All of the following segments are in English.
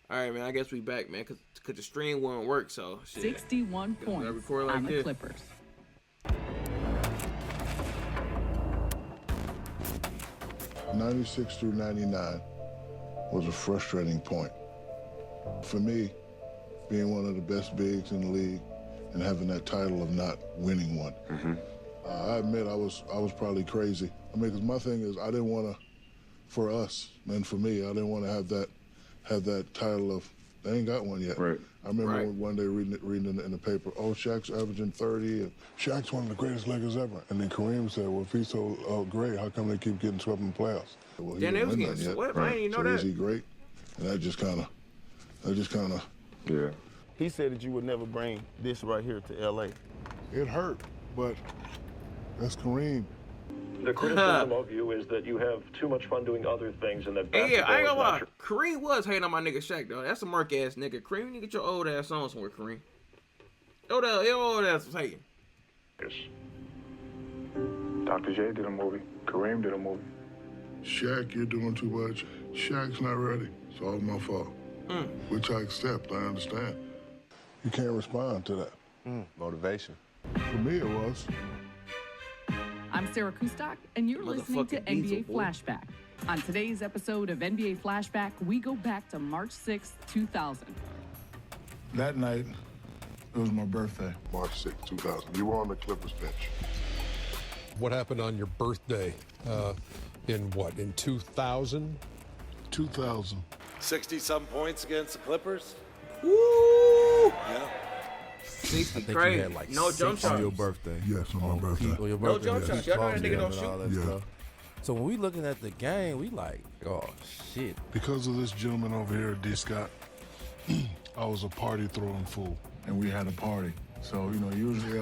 All right, man. I guess we back, man, cause the stream wouldn't work. So shit. 61 points on the Clippers. '96 through '99 was a frustrating point for me, being one of the best bigs in the league and having that title of not winning one. I admit I was probably crazy. I mean, because my thing is I didn't want to, for us and for me, I didn't want to have that title of they ain't got one yet. Right. I remember one day reading in the paper, oh, Shaq's averaging 30, and Shaq's one of the greatest Lakers ever. And then Kareem said, well, if he's so great, how come they keep getting swept in the playoffs? Well, Damn, they was getting swept. I didn't even know that. Is he great? And that just kind of. Yeah. He said that you would never bring this right here to L.A. It hurt, but that's Kareem. The criticism of you is that you have too much fun doing other things and that basketball I ain't gonna lie. is not Kareem was hating on my nigga Shaq, though. That's a mark ass nigga. Kareem, you get your old ass on somewhere, Kareem. Your old ass was hating. your... Dr. J did a movie. Kareem did a movie. Shaq, you're doing too much. Shaq's not ready. It's all my fault. Which I accept, I understand. You can't respond to that. Motivation. For me, it was. I'm Sarah Kustok, and you're listening to Motherfucking NBA Diesel, boy. Flashback. On today's episode of NBA Flashback, we go back to March 6th, 2000. That night, it was my birthday. March 6, 2000. You were on the Clippers bench. What happened on your birthday in 2000? 2000. 60-some points against the Clippers. Woo! Yeah. 60 crazy. No jump shots. On your birthday. Yes, on my birthday. On your No birthday. jump shots. Y'all know that nigga don't And all shoot. that Yeah. stuff. So when we looking at the game, we like, oh shit. Because of this gentleman over here, D. Scott, I was a party throwing fool. And we had a party. So, usually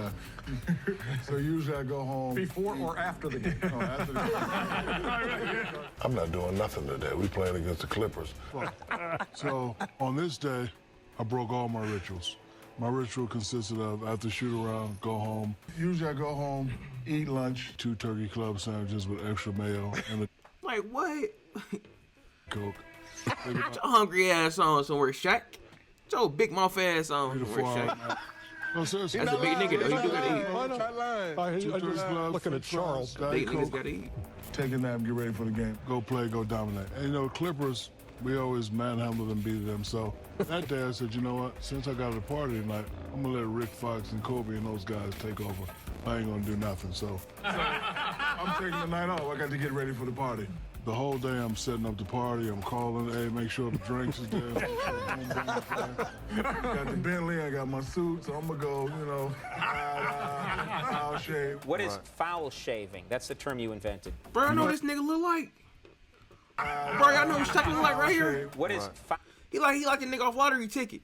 I go home. Before or after the game? No, after the game. I'm not doing nothing today. We playing against the Clippers. So on this day, I broke all my rituals. My ritual consisted of, after shoot around, go home. Usually I go home, eat lunch, 2 turkey club sandwiches with extra mayo and a Like, what? Coke. Get your hungry ass on somewhere, Shaq. Get your big mouth ass on somewhere, Shaq. No, seriously. That's a big nigga, though. He do gotta eat. I just looking at Charles. Big niggas gotta eat. Take a nap, get ready for the game. Go play, go dominate. And Clippers, we always manhandled and beat them. So that day I said, you know what? Since I got a party tonight, I'm gonna let Rick Fox and Kobe and those guys take over. I ain't gonna do nothing. So I'm taking the night off. I got to get ready for the party. The whole day I'm setting up the party. I'm calling, hey, make sure the drinks is there. Make sure the homeboys is there. Got the Bentley, I got my suit, so I'm gonna go, I'll shave. What is foul shaving? That's the term you invented. Bro, I know this nigga look like. Bro, y'all know what Shaq look like right here? What is He like the nigga off lottery ticket.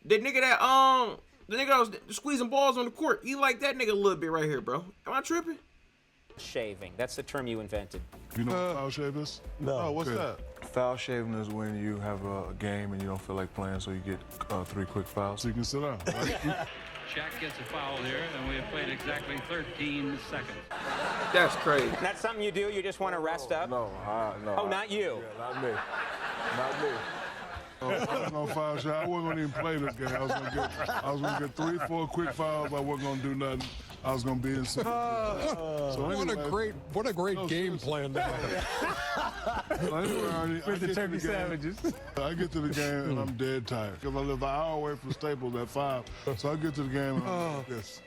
The nigga that was squeezing balls on the court. He like that nigga a little bit right here, bro. Am I tripping? shaving? That's the term you invented. You know what foul shave is? No. Oh, what's that? Foul shaving is when you have a game and you don't feel like playing, so you get 3 quick fouls. So you can sit down. Right? Shaq gets a foul here, and we have played exactly 13 seconds. That's crazy. That's something you do? You just want to rest up? No. Oh, not you? Yeah, not me. Not me. I was gonna foul shot. I wasn't gonna even play this game. I was gonna get 3, 4 quick fouls. I wasn't gonna do nothing. I was gonna be in. So what a great game plan to have. With the turkey sandwiches. I get to the game and I'm dead tired because I live an hour away from Staples at 5. So I get to the game and I'm like this.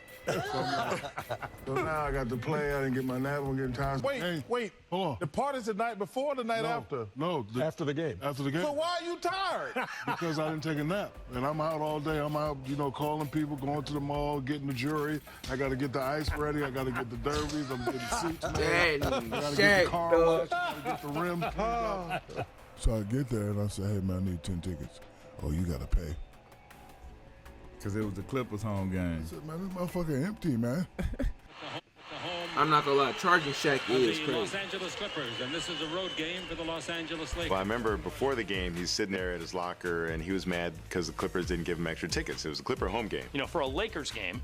So now I got to play. I didn't get my nap. I'm getting tired. Wait. Hold on. The party's the night before or the night after? No. After the game. After the game. So why are you tired? Because I didn't take a nap. And I'm out all day. I'm out, calling people, going to the mall, getting the jewelry. I got to get the ice ready. I got to get the derbies. I'm getting suits made. I got to get the car washed. I got to get the rim cleaned up. So I get there and I say, hey, man, I need 10 tickets. Oh, you got to pay. Because it was the Clippers home game. I said, man, this motherfucker empty, man. I'm not gonna lie, charging Shaq is The crazy. Los Angeles Clippers, and this is a road game for the Los Angeles Lakers. Well, I remember before the game, he's sitting there at his locker, and he was mad because the Clippers didn't give him extra tickets. It was a Clipper home game. For a Lakers game,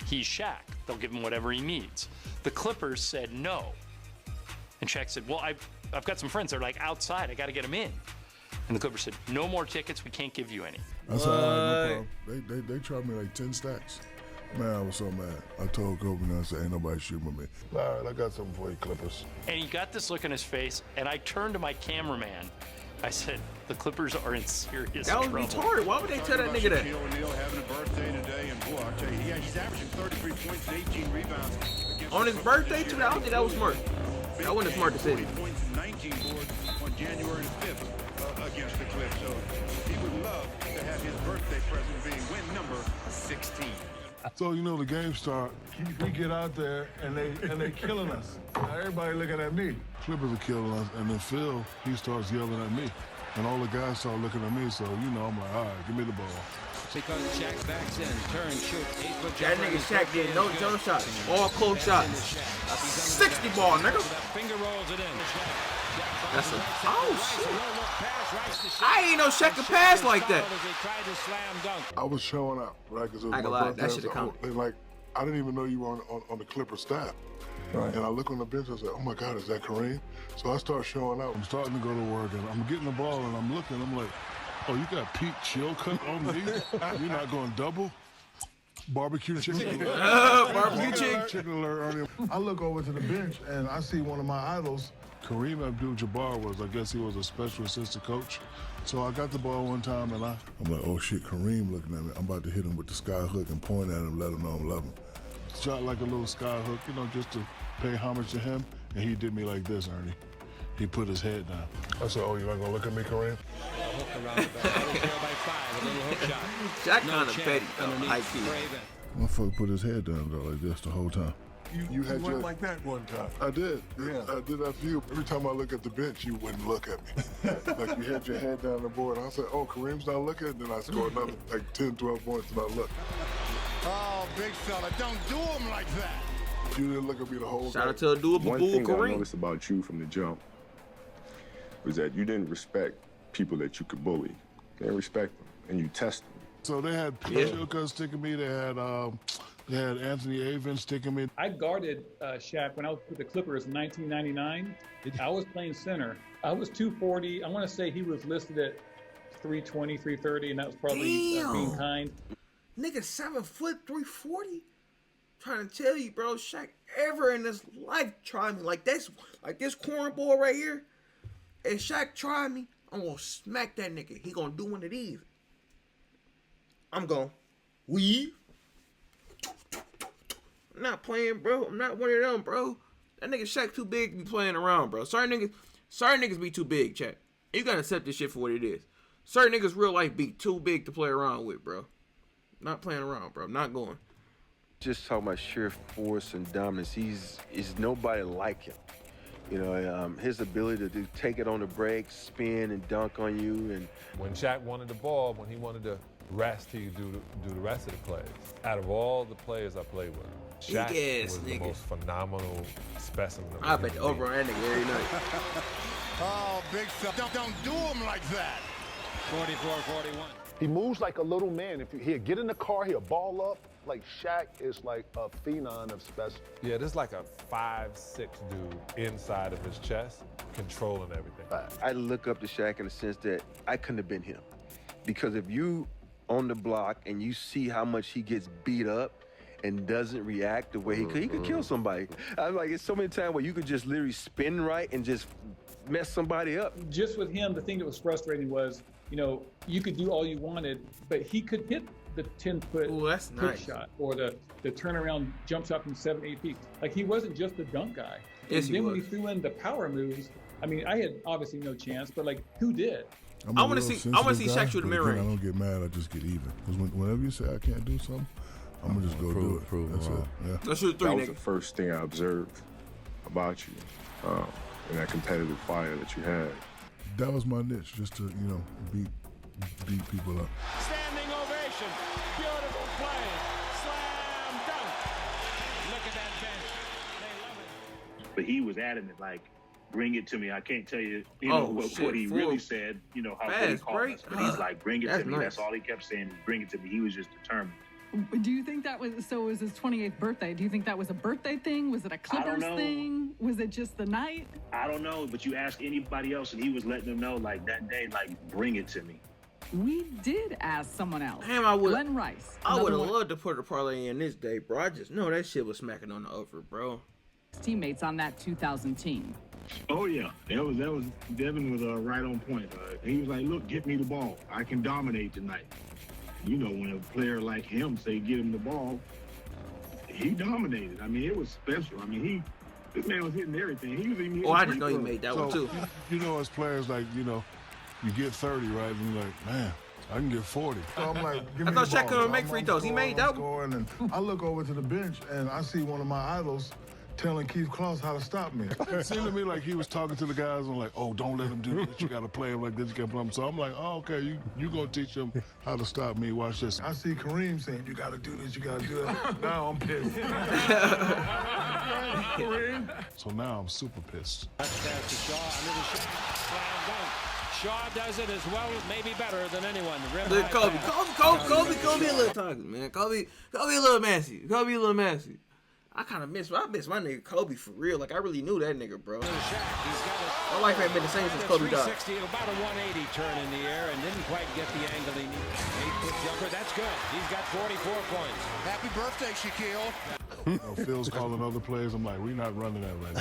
he's Shaq. They'll give him whatever he needs. The Clippers said no. And Shaq said, well, I've got some friends that are outside. I got to get them in. And the Clippers said, no more tickets, we can't give you any. I said, all right, no problem. They charged me like 10 stacks. Man, I was so mad. I told Kobe, and I said, ain't nobody shooting with me. All right, I got something for you, Clippers. And he got this look on his face, and I turned to my cameraman. I said, the Clippers are in serious trouble. That was retarded. Why would they tell that nigga that? Shaquille O'Neal having a birthday today, and boy, I'll tell you, he's averaging 33 points and 18 rebounds. On his birthday, too? I don't think that was smart. That wasn't a smart decision. 40 points and 19 boards on January 5th against the Clips. So he would love to have his birthday present being win number 16. So, you know, the game start, we get out there, and they killing us. Now, everybody looking at me. Clippers are killing us, and then Phil, he starts yelling at me. And all the guys start looking at me, so, you know, I'm like, all right, give me the ball. Because Shaq backs in, turn, shoot, 8-foot That nigga Shaq did no jump shots, all close shots. 60 ball, nigga. Finger rolls it in. That's a, oh shit. I ain't know Shaq could pass like that. I was showing up, right? Because it was I ain't my gonna lie, birthday. that should've come. And like, I didn't even know you were on the Clipper staff. Right. And I look on the bench, I said, oh my God, is that Kareem? So I start showing up. I'm starting to go to work, and I'm getting the ball, and I'm looking, I'm like, oh, you got Pete Chilcutt on me? You're not going double? Barbecue chicken? Barbecue chicken. Chicken alert, Ernie. I look over to the bench, and I see one of my idols. Kareem Abdul-Jabbar was, I guess he was a special assistant coach. So I got the ball one time, and I'm like, oh shit, Kareem looking at me. I'm about to hit him with the sky hook and point at him, let him know I love him. Shot like a little sky hook, you know, just to pay homage to him. And he did me like this, Ernie. He put his head down. I said, oh, you're not gonna look at me, Kareem? That kind of petty, though, high key. Motherfucker put his head down, though, like this the whole time. You had went like that one time. I did. Yeah. I did that for you. Every time I look at the bench, you wouldn't look at me. Like you had your head down the board. I said, oh, Kareem's not looking. Then I scored another like 10, 12 points and I looked. Oh, big fella, don't do him like that. You didn't look at me the whole Shout game. out to Adubl One ABull thing that I Kareem. noticed about you from the jump was that you didn't respect people that you could bully. You didn't respect them, and you test them. So they had Chilcutt sticking me. They had Anthony Avon sticking me. I guarded Shaq when I was with the Clippers in 1999. I was playing center. I was 240. I want to say he was listed at 320, 330, and that was probably being kind. Nigga, 7 foot, 340. Trying to tell you, bro, Shaq ever in his life tried me like this cornball right here. If Shaq tried me, I'm gonna smack that nigga. He gonna do one of these. I'm gonna weave. I'm not playing, bro. I'm not one of them, bro. That nigga Shaq too big to be playing around, bro. Certain niggas be too big, chat. You gotta accept this shit for what it is. Certain niggas real life be too big to play around with, bro. Not playing around, bro. Not going. Just talking about sheer force and dominance. Is nobody like him. You know, his ability to take it on the break, spin and dunk on you. And when Shaq wanted the ball, when he wanted to rest, he do the rest of the plays. Out of all the players I played with, Shaq was the most phenomenal specimen. I bet the over on that nigga every night. Oh, big fella, don't do him like that. 44-41. He moves like a little man. If he'll get in the car, he'll ball up. Like Shaq is like a phenom of special. Yeah, this is like a 5'6" dude inside of his chest, controlling everything. I look up to Shaq in the sense that I couldn't have been him. Because if you on the block and you see how much he gets beat up and doesn't react the way he could kill somebody. I'm like, it's so many times where you could just literally spin right and just mess somebody up. Just with him, the thing that was frustrating was, you know, you could do all you wanted, but he could hit the 10-foot push shot or the turnaround jump shot from 7-8 feet. Like, he wasn't just a dunk guy. Yes, and then when he threw in the power moves, I mean, I had obviously no chance, but like, who did? I want to see Shaq shoot the mirror. I don't get mad. I just get even. Because whenever you say I can't do something, I'm gonna just go do it. That's it. Yeah. Let's shoot three. That was the first thing I observed about you, and that competitive fire that you had. That was my niche, just to beat people up. Standing ovation. Beautiful play. Slam dunk. Look at that bench. They love it. But he was adamant, like, bring it to me. I can't tell you, what he really said, how he called us. But he's like, bring it to me. Nice. That's all he kept saying, is bring it to me. He was just determined. Do you think that was, so it was his 28th birthday. Do you think that was a birthday thing? Was it a Clippers thing? Was it just the night? I don't know, but you ask anybody else and he was letting them know, like, that day, like, bring it to me. We did ask someone else. Damn, I would. Glenn Rice. I would have loved to put a parlay in this day, bro. I just know that shit was smacking on the over, bro. Teammates on that 2000 team. Oh yeah, that was Devin was right on point. He was like, "Look, get me the ball. I can dominate tonight." You know, when a player like him say, "Get him the ball," he dominated. I mean, it was special. I mean, this man was hitting everything. He was even. Oh, I just know he made that one too. You know, as players, like, you know, you get 30, right? And you're like, man, I can get 40. So I'm like, give I me thought the Shaq ball. couldn't make free throws. He made that one. And I look over to the bench and I see one of my idols telling Keith Klaus how to stop me. It seemed to me like he was talking to the guys and like, oh, don't let him do this. You got to play him like this. You got to play him. So I'm like, oh, okay, you going to teach him how to stop me. Watch this. I see Kareem saying, you got to do this, you got to do that. Now I'm pissed. So now I'm super pissed. Touchdown to Shaw under the shot. Slam dunk. Shaw does it as well, maybe better than anyone. Look, Kobe a little toxic, man. Kobe a little messy. I kind of miss my nigga Kobe for real. Like, I really knew that nigga, bro. My life ain't been the same since Kobe died. 360 and about a 180 turn in the air and didn't quite get the angle he needed. 8-foot jumper, that's good. He's got 44 points. Happy birthday, Shaquille. You know, Phil's calling other players. I'm like, we're not running that right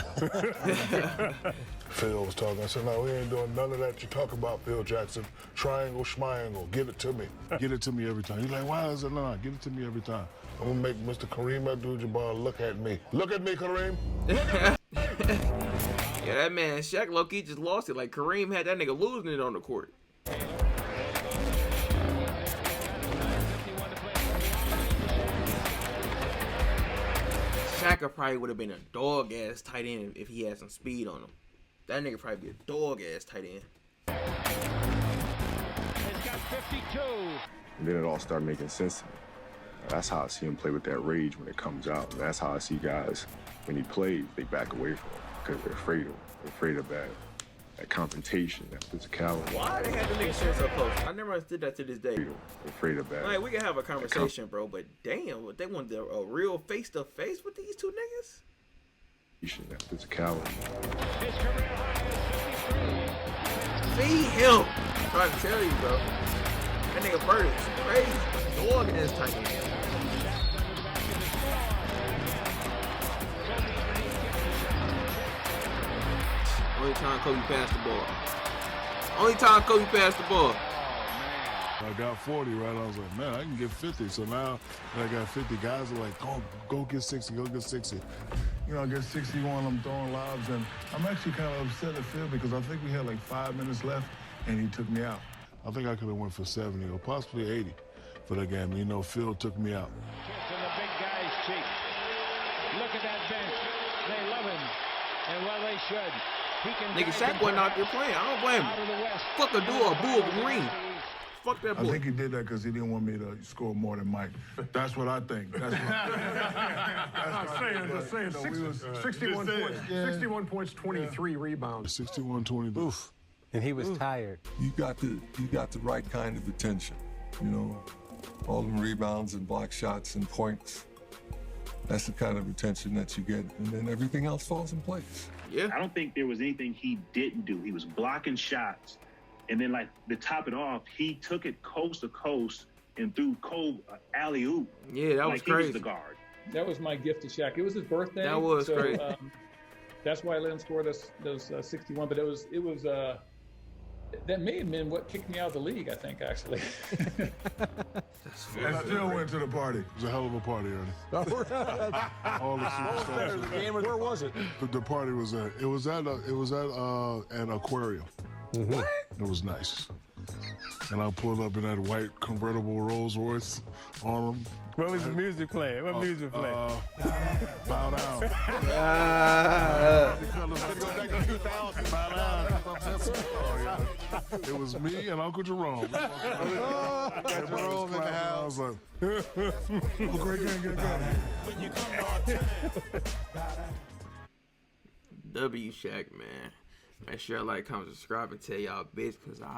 now. Phil was talking. I said, no, we ain't doing none of that you talk about, Phil Jackson. Triangle, schmiangle, give it to me. Get it to me every time. He's like, why is it not? Give it to me every time. I'm gonna make Mr. Kareem Abdul-Jabbar look at me. Look at me, Kareem. Yeah, that man Shaq low-key just lost it. Like, Kareem had that nigga losing it on the court. Shaq probably would have been a dog-ass tight end if he had some speed on him. That nigga probably be a dog-ass tight end. He's got 52. And then it all started making sense to me. That's how I see him play with that rage when it comes out. And that's how I see guys, when he plays, they back away from him because they're afraid of him. They're afraid of that confrontation, that physicality. Why they had the niggas shit so close? I never understood that to this day. They're afraid of that. Like, we can have a conversation, bro, but damn, they want a real face-to-face with these two niggas? That physicality. See him. I'm trying to tell you, bro. That nigga Bird is crazy. Dog ass tight end. Only time Kobe passed the ball. I got 40, right? I was like, man, I can get 50. So now that I got 50, guys are like, go get 60, go get 60. You know, I get 61, I'm throwing lobs, and I'm actually kind of upset at Phil because I think we had like 5 minutes left, and he took me out. I think I could have went for 70 or possibly 80 for that game. You know, Phil took me out. Kiss in the big guy's cheek. Look at that bench. They love him. And well, they should. He can Nigga, Shaq wasn't out there playing. I don't blame him. Fuck ABull Green. Fuck that boy. I think he did that because he didn't want me to score more than Mike. That's what I think. That's what I'm saying. 61 points. 61 points, 23 rebounds. 61-20. Oof. And he was tired. You got the right kind of attention. You know, all them rebounds and block shots and points. That's the kind of attention that you get, and then everything else falls in place. Yeah. I don't think there was anything he didn't do. He was blocking shots. And then, like, to top it off, he took it coast to coast and threw Cole alley-oop. Yeah, that was like crazy. He was the guard. That was my gift to Shaq. It was his birthday. That was crazy. That's why I let him score those 61. But it was that may have been what kicked me out of the league, I think, actually. I still went to the party. It was a hell of a party, Ernie. All the superstars. Where was it? The party was at. It was at an aquarium. Mm-hmm. It was nice. And I pulled up in that white convertible Rolls Royce on them. What was the music playing? What music playing? Bow down. It was me and Uncle Jerome. Jerome in the house. I was like, oh, great game. W Shaq, man. Make sure y'all like, comment, subscribe, and tell y'all bitch, because I